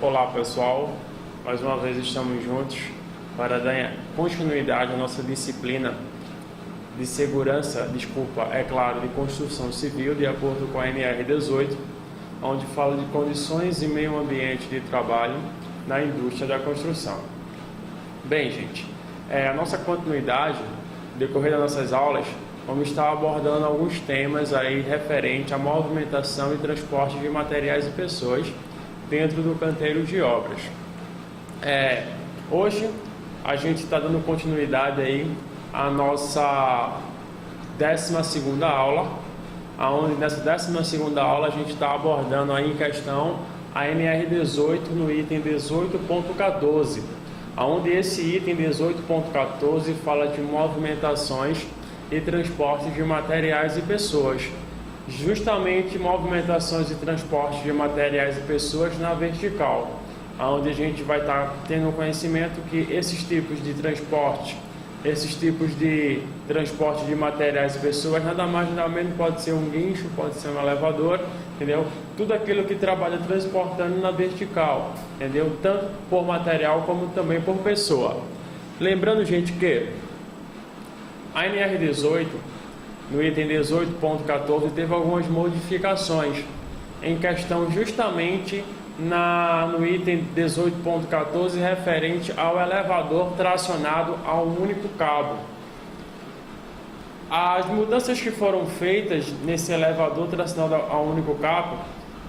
Olá pessoal, mais uma vez estamos juntos para dar continuidade à nossa disciplina de segurança, de construção civil, de acordo com a NR18, onde fala de condições e meio ambiente de trabalho na indústria da construção. Bem, gente, a nossa continuidade, no decorrer das nossas aulas, vamos estar abordando alguns temas aí referente à movimentação e transporte de materiais e pessoas dentro do canteiro de obras. Hoje a gente está dando continuidade aí à nossa 12ª aula, onde nessa 12ª aula a gente está abordando aí em questão a NR18 no item 18.14, onde esse item 18.14 fala de movimentações e transporte de materiais e pessoas. Justamente movimentações e transporte de materiais e pessoas na vertical, onde a gente vai estar tendo conhecimento que esses tipos de transporte de materiais e pessoas, nada mais nada menos pode ser um guincho, pode ser um elevador, entendeu? Tudo aquilo que trabalha transportando na vertical, entendeu? Tanto por material como também por pessoa. Lembrando, gente, que a NR18 no item 18.14 teve algumas modificações em questão justamente no item 18.14 referente ao elevador tracionado a um único cabo. As mudanças que foram feitas nesse elevador tracionado a um único cabo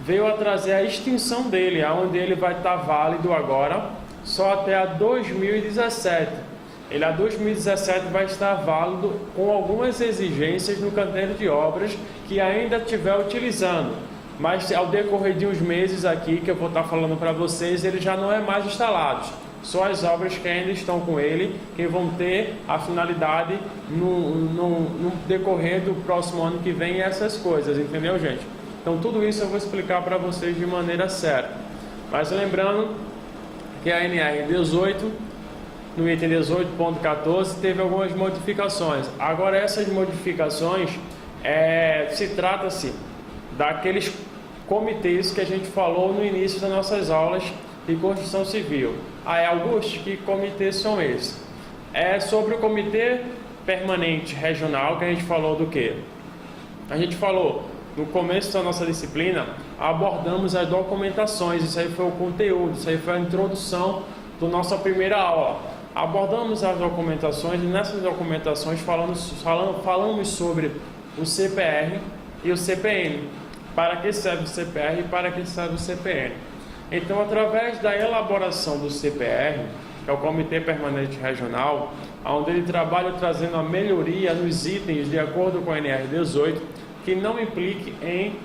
veio a trazer a extinção dele, onde ele vai estar válido agora só até a 2017. Ele a 2017 vai estar válido com algumas exigências no canteiro de obras que ainda estiver utilizando, mas ao decorrer de uns meses aqui que eu vou estar falando para vocês, ele já não é mais instalado. Só as obras que ainda estão com ele que vão ter a finalidade no decorrer do próximo ano que vem, essas coisas, entendeu, gente? Então tudo isso eu vou explicar para vocês de maneira certa. Mas lembrando que a NR18 no item 18.14 teve algumas modificações. Agora essas modificações se trata-se daqueles comitês que a gente falou no início das nossas aulas de construção civil. Augusto, que comitês são esses? Sobre o comitê permanente regional, que a gente falou do quê? A gente falou no começo da nossa disciplina, abordamos as documentações, isso aí foi o conteúdo, isso aí foi a introdução da nossa primeira aula. Abordamos as documentações e nessas documentações falamos sobre o CPR e o CPN. Para que serve o CPR e para que serve o CPN. Então, através da elaboração do CPR, que é o Comitê Permanente Regional, onde ele trabalha trazendo a melhoria nos itens de acordo com a NR18, que não implique em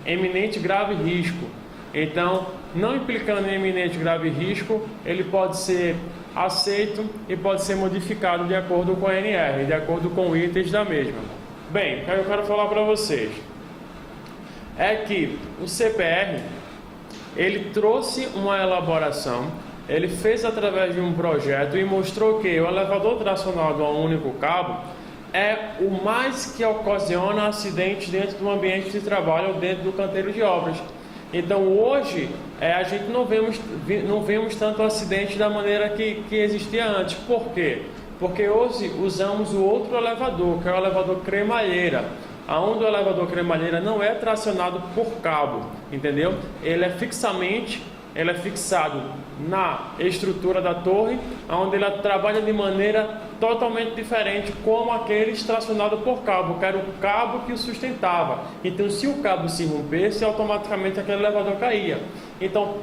eminente grave risco. Então, não implicando em eminente grave risco, ele pode ser aceito e pode ser modificado de acordo com a NR, de acordo com itens da mesma. Bem, o que eu quero falar para vocês é que o CPR, ele trouxe uma elaboração, ele fez através de um projeto e mostrou que o elevador tracionado a um único cabo é o mais que ocasiona acidentes dentro do ambiente de trabalho ou dentro do canteiro de obras. Então hoje a gente não vemos tanto acidente da maneira que existia antes. Por quê? Porque hoje usamos o outro elevador, que é o elevador cremalheira, onde o elevador cremalheira não é tracionado por cabo, entendeu? Ele é fixado na estrutura da torre, onde ele trabalha de maneira totalmente diferente, como aquele tracionado por cabo, que era o cabo que o sustentava. Então, se o cabo se rompesse, automaticamente aquele elevador caía. Então,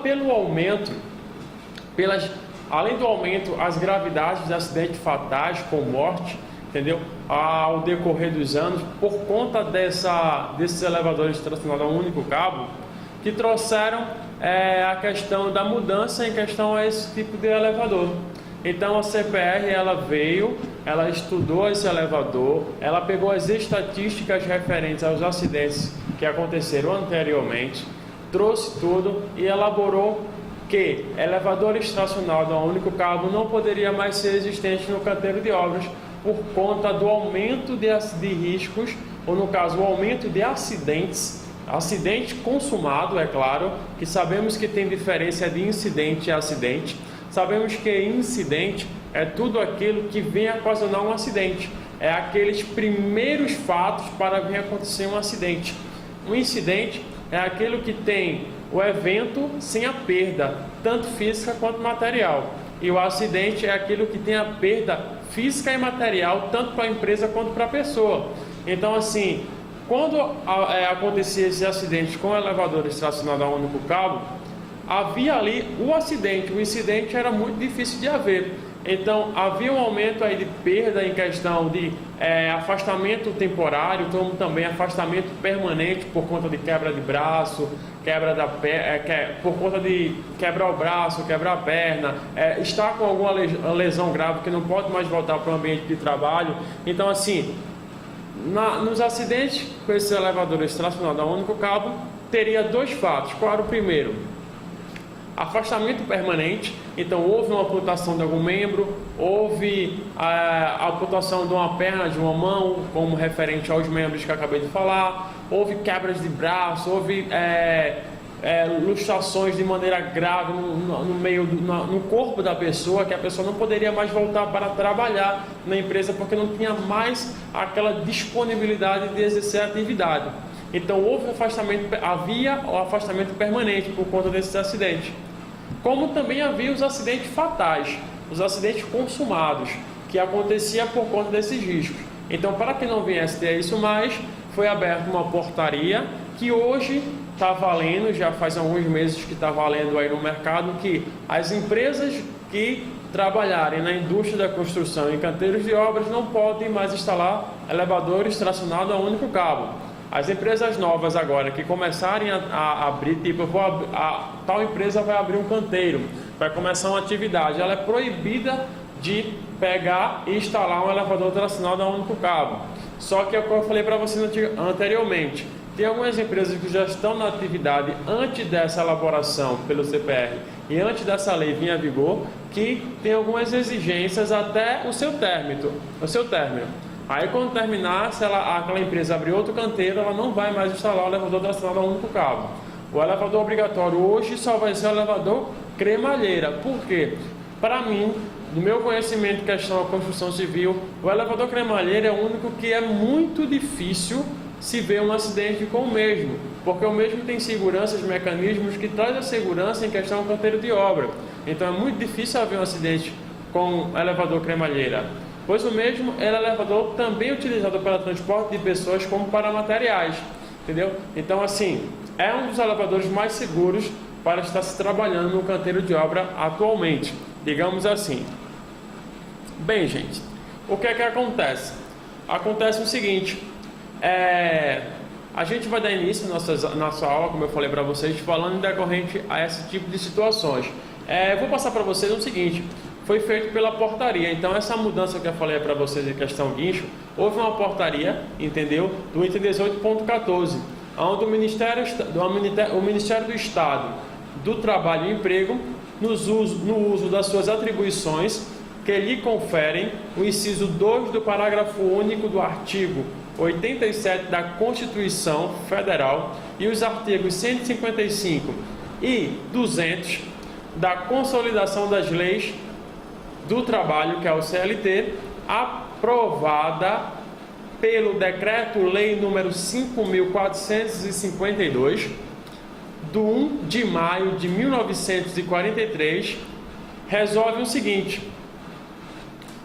pelo aumento, além do aumento, as gravidades de acidentes fatais com morte, entendeu? Ao decorrer dos anos, por conta desses elevadores tracionados a um único cabo, que trouxeram a questão da mudança em questão a esse tipo de elevador. Então a CPR ela estudou esse elevador, ela pegou as estatísticas referentes aos acidentes que aconteceram anteriormente, trouxe tudo e elaborou que elevadores tracionados a um único cabo não poderia mais ser existente no canteiro de obras por conta do aumento de riscos, ou no caso o aumento de acidentes Acidente consumado, é claro, que sabemos que tem diferença de incidente e acidente. Sabemos que incidente é tudo aquilo que vem a ocasionar um acidente. É aqueles primeiros fatos para vir acontecer um acidente. Um incidente é aquilo que tem o evento sem a perda, tanto física quanto material. E o acidente é aquilo que tem a perda física e material, tanto para a empresa quanto para a pessoa. Então, assim, quando acontecia esse acidente com elevadores tracionados a um único cabo, havia ali o acidente. O incidente era muito difícil de haver. Então, havia um aumento aí de perda em questão de afastamento temporário, como também afastamento permanente por conta de quebra de braço, por conta de quebrar o braço, quebrar a perna, estar com alguma lesão grave que não pode mais voltar para o ambiente de trabalho. Então, assim, nos acidentes com esses elevadores tracionados a um único cabo, teria dois fatos. Qual era o primeiro? Afastamento permanente. Então houve uma amputação de algum membro, houve a amputação de uma perna, de uma mão, como referente aos membros que eu acabei de falar, houve quebras de braço, houve luxações de maneira grave no corpo da pessoa, que a pessoa não poderia mais voltar para trabalhar na empresa porque não tinha mais aquela disponibilidade de exercer a atividade. Então havia o afastamento permanente por conta desses acidentes. Como também havia os acidentes fatais, os acidentes consumados, que acontecia por conta desses riscos. Então, para que não viesse a ter isso mais, foi aberta uma portaria que hoje está valendo, já faz alguns meses que está valendo aí no mercado, que as empresas que trabalharem na indústria da construção e canteiros de obras não podem mais instalar elevadores tracionados a um único cabo. As empresas novas agora que começarem a abrir, tipo, tal empresa vai abrir um canteiro, vai começar uma atividade, ela é proibida de pegar e instalar um elevador tracionado a um único cabo. Só que é o que eu falei para você anteriormente, tem algumas empresas que já estão na atividade antes dessa elaboração pelo CPR e antes dessa lei vir a vigor, que tem algumas exigências até o seu término. Aí quando terminar, se aquela empresa abrir outro canteiro, ela não vai mais instalar o elevador tracionado a um único cabo. O elevador obrigatório hoje só vai ser o elevador cremalheira. Por quê? Para mim, do meu conhecimento em questão da construção civil, o elevador cremalheira é o único que é muito difícil se ver um acidente com o mesmo, porque o mesmo tem seguranças, mecanismos que trazem a segurança em questão do canteiro de obra. Então é muito difícil haver um acidente com elevador cremalheira. Pois o mesmo é elevador também utilizado para transporte de pessoas como para materiais, entendeu? Então, assim, é um dos elevadores mais seguros para estar se trabalhando no canteiro de obra atualmente, digamos assim. Bem, gente, o que é que acontece? Acontece o seguinte, a gente vai dar início à nossa aula, como eu falei para vocês, falando decorrente a esse tipo de situações. Vou passar para vocês o seguinte: foi feito pela portaria. Então, essa mudança que eu falei para vocês em questão guincho, houve uma portaria, entendeu? Do item 18.14, onde o Ministério do Estado do Trabalho e Emprego, no uso das suas atribuições, que lhe conferem o inciso 2 do parágrafo único do artigo 87 da Constituição Federal e os artigos 155 e 200 da Consolidação das Leis do Trabalho, que é o CLT, aprovada pelo Decreto-Lei número 5.452, do 1 de maio de 1943, resolve o seguinte: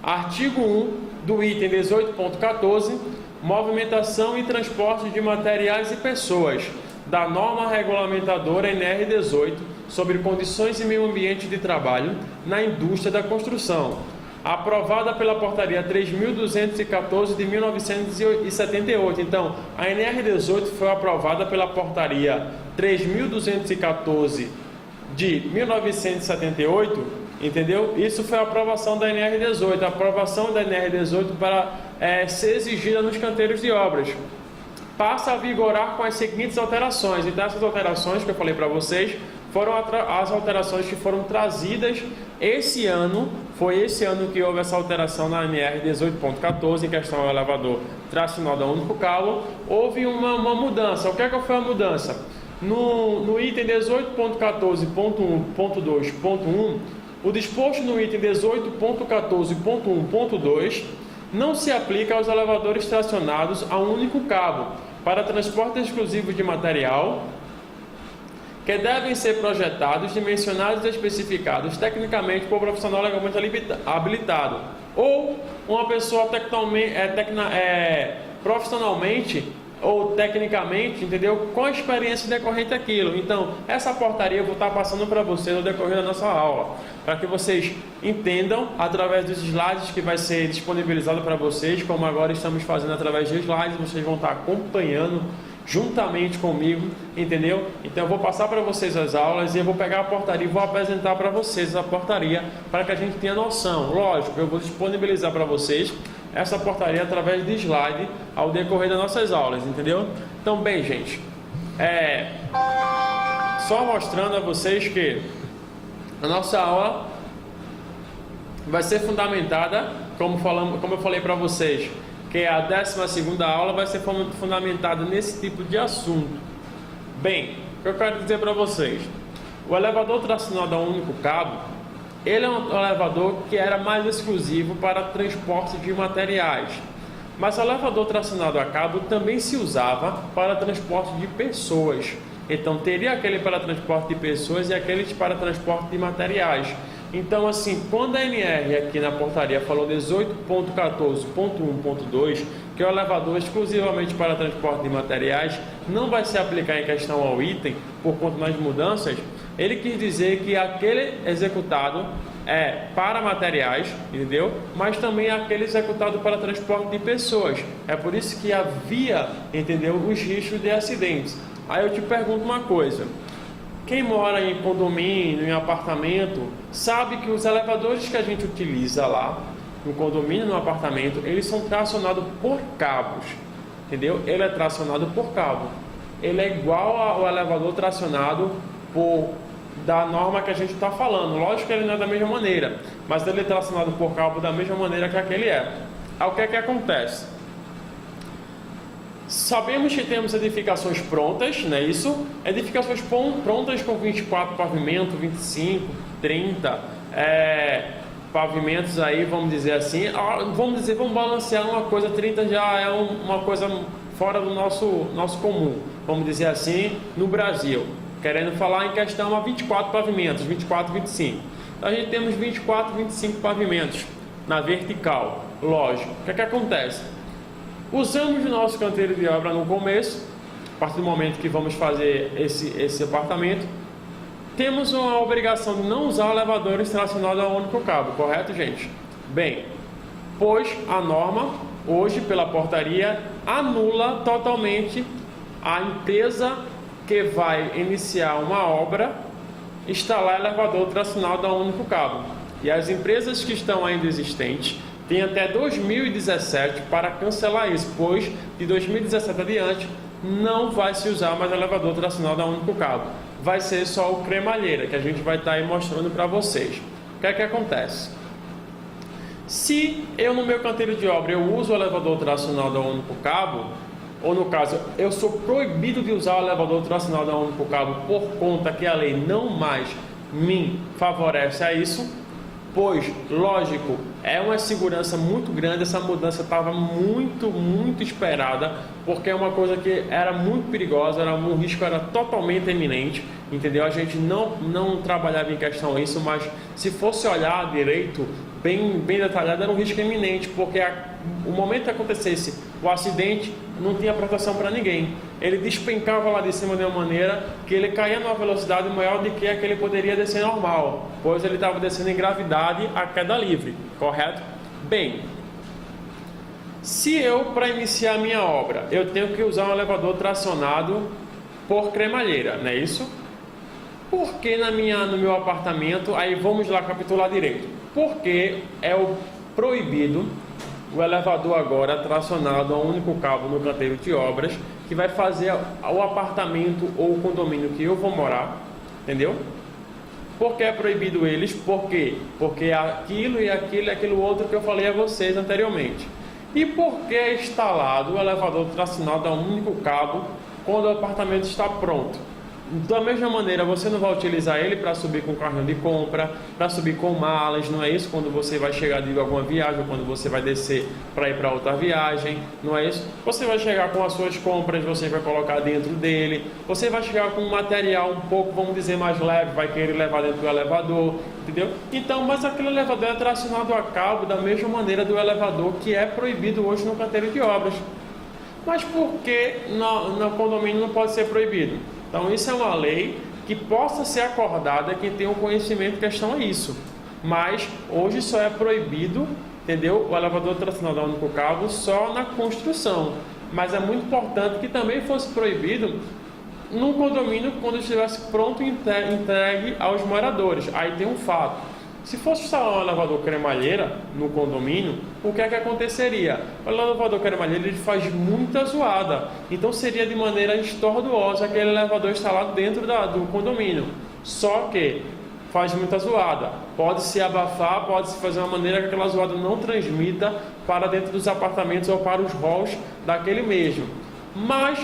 artigo 1 do item 18.14, movimentação e transporte de materiais e pessoas, da norma regulamentadora NR 18, sobre condições e meio ambiente de trabalho na indústria da construção, aprovada pela portaria 3.214 de 1978. Então, a NR 18 foi aprovada pela portaria 3.214 de 1978, entendeu? Isso foi a aprovação da NR 18, a aprovação da NR 18 para ser exigida nos canteiros de obras. passa a vigorar com as seguintes alterações. Então, essas alterações que eu falei para vocês foram as alterações que foram trazidas esse ano. Foi esse ano que houve essa alteração na NR 18.14, em questão ao elevador tracionado a único cabo. Houve uma mudança. O que foi a mudança? No item 18.14.1.2.1, o disposto no item 18.14.1.2 não se aplica aos elevadores tracionados a um único cabo para transporte exclusivo de material, que devem ser projetados, dimensionados e especificados tecnicamente por profissional legalmente habilitado ou uma pessoa profissionalmente ou tecnicamente, entendeu? Com a experiência decorrente daquilo. Então, essa portaria eu vou estar passando para vocês no decorrer da nossa aula, para que vocês entendam através dos slides que vai ser disponibilizado para vocês, como agora estamos fazendo através de slides, vocês vão estar acompanhando juntamente comigo, entendeu? Então eu vou passar para vocês as aulas e eu vou pegar a portaria e vou apresentar para vocês a portaria, para que a gente tenha noção. Lógico, eu vou disponibilizar para vocês essa portaria através de slide ao decorrer das nossas aulas, entendeu? Então, bem, gente, só mostrando a vocês que a nossa aula vai ser fundamentada, como eu falei para vocês, que a 12ª aula vai ser fundamentada nesse tipo de assunto. Bem, o que eu quero dizer para vocês, o elevador tracionado a um único cabo, ele é um elevador que era mais exclusivo para transporte de materiais, mas o elevador tracionado a cabo também se usava para transporte de pessoas. Então teria aquele para transporte de pessoas e aqueles para transporte de materiais. Então, assim, quando a NR aqui na portaria falou 18.14.1.2, que é o elevador exclusivamente para transporte de materiais, não vai se aplicar em questão ao item, por conta das mudanças, ele quis dizer que aquele executado é para materiais, entendeu? Mas também aquele executado para transporte de pessoas. É por isso que havia, entendeu, os riscos de acidentes. Aí eu te pergunto uma coisa. Quem mora em condomínio, em apartamento, sabe que os elevadores que a gente utiliza lá, no condomínio, no apartamento, eles são tracionados por cabos, entendeu? Ele é tracionado por cabo. Ele é igual ao elevador tracionado da norma que a gente está falando. Lógico que ele não é da mesma maneira, mas ele é tracionado por cabo da mesma maneira que aquele é. Aí o que é que acontece? Sabemos que temos edificações prontas, não é isso? Edificações prontas com 24 pavimentos, 25, 30 pavimentos aí, vamos dizer assim. Vamos balancear uma coisa, 30 já é uma coisa fora do nosso comum, vamos dizer assim, no Brasil. Querendo falar em questão a 24 pavimentos, 24, 25. Então a gente temos 24, 25 pavimentos na vertical, lógico. O que é que acontece? Usamos o nosso canteiro de obra no começo, a partir do momento que vamos fazer esse apartamento, temos uma obrigação de não usar elevadores tracionados a um único cabo, correto, gente? Bem, pois a norma, hoje pela portaria, anula totalmente a empresa que vai iniciar uma obra, instalar elevador tracionado a um único cabo. E as empresas que estão ainda existentes tem até 2017 para cancelar isso, pois de 2017 adiante não vai se usar mais elevador tracionado a um único cabo. Vai ser só o cremalheira, que a gente vai estar aí mostrando para vocês. O que é que acontece? Se eu no meu canteiro de obra eu uso o elevador tracionado a um único cabo, ou no caso eu sou proibido de usar o elevador tracionado a um único cabo por conta que a lei não mais me favorece a isso, pois, lógico, é uma segurança muito grande. Essa mudança estava muito esperada, porque é uma coisa que era muito perigosa, o risco era totalmente iminente, entendeu? A gente não trabalhava em questão a isso, mas se fosse olhar direito, bem detalhado, era um risco iminente, porque o momento que acontecesse o acidente, não tinha proteção para ninguém. Ele despencava lá de cima de uma maneira que ele caía numa velocidade maior do que a que ele poderia descer normal, pois ele estava descendo em gravidade a queda livre, correto? Bem, se eu, para iniciar a minha obra, eu tenho que usar um elevador tracionado por cremalheira, não é isso? Por que no meu apartamento, aí vamos lá capitular direito, porque é o proibido o elevador agora tracionado a um único cabo no canteiro de obras, que vai fazer o apartamento ou o condomínio que eu vou morar, entendeu? Por que é proibido eles? Por quê? Porque aquilo e aquilo e aquilo outro que eu falei a vocês anteriormente. E por que é instalado o elevador tracionado a um único cabo quando o apartamento está pronto? Da mesma maneira, você não vai utilizar ele para subir com carrinho de compra, para subir com malas, não é isso? Quando você vai chegar de alguma viagem, ou quando você vai descer para ir para outra viagem, não é isso? Você vai chegar com as suas compras, você vai colocar dentro dele, você vai chegar com um material um pouco, vamos dizer, mais leve, vai querer levar dentro do elevador, entendeu? Então, mas aquele elevador é tracionado a cabo da mesma maneira do elevador que é proibido hoje no canteiro de obras. Mas por que no condomínio não pode ser proibido? Então isso é uma lei que possa ser acordada quem tem um conhecimento em questão a isso. Mas hoje só é proibido, entendeu? O elevador tracionado a um único cabo só na construção. Mas é muito importante que também fosse proibido num condomínio quando estivesse pronto e entregue aos moradores. Aí tem um fato. Se fosse instalar um elevador cremalheira no condomínio, o que é que aconteceria? O elevador cremalheira ele faz muita zoada, então seria de maneira estorduosa aquele elevador instalado dentro do condomínio. Só que faz muita zoada, pode-se abafar, pode-se fazer uma maneira que aquela zoada não transmita para dentro dos apartamentos ou para os halls daquele mesmo. Mas,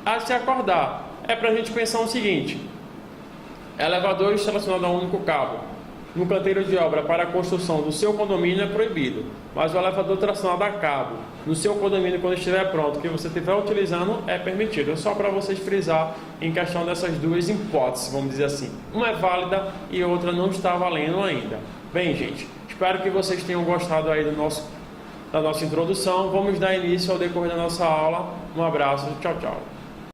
a se acordar, é para a gente pensar o seguinte: elevador instalacionado a um único cabo no canteiro de obra para a construção do seu condomínio é proibido, mas o elevador tracionado a cabo no seu condomínio quando estiver pronto, que você estiver utilizando, é permitido. É só para vocês frisar em questão dessas duas hipóteses, vamos dizer assim. Uma é válida e outra não está valendo ainda. Bem, gente, espero que vocês tenham gostado aí da nossa introdução. Vamos dar início ao decorrer da nossa aula. Um abraço, tchau, tchau.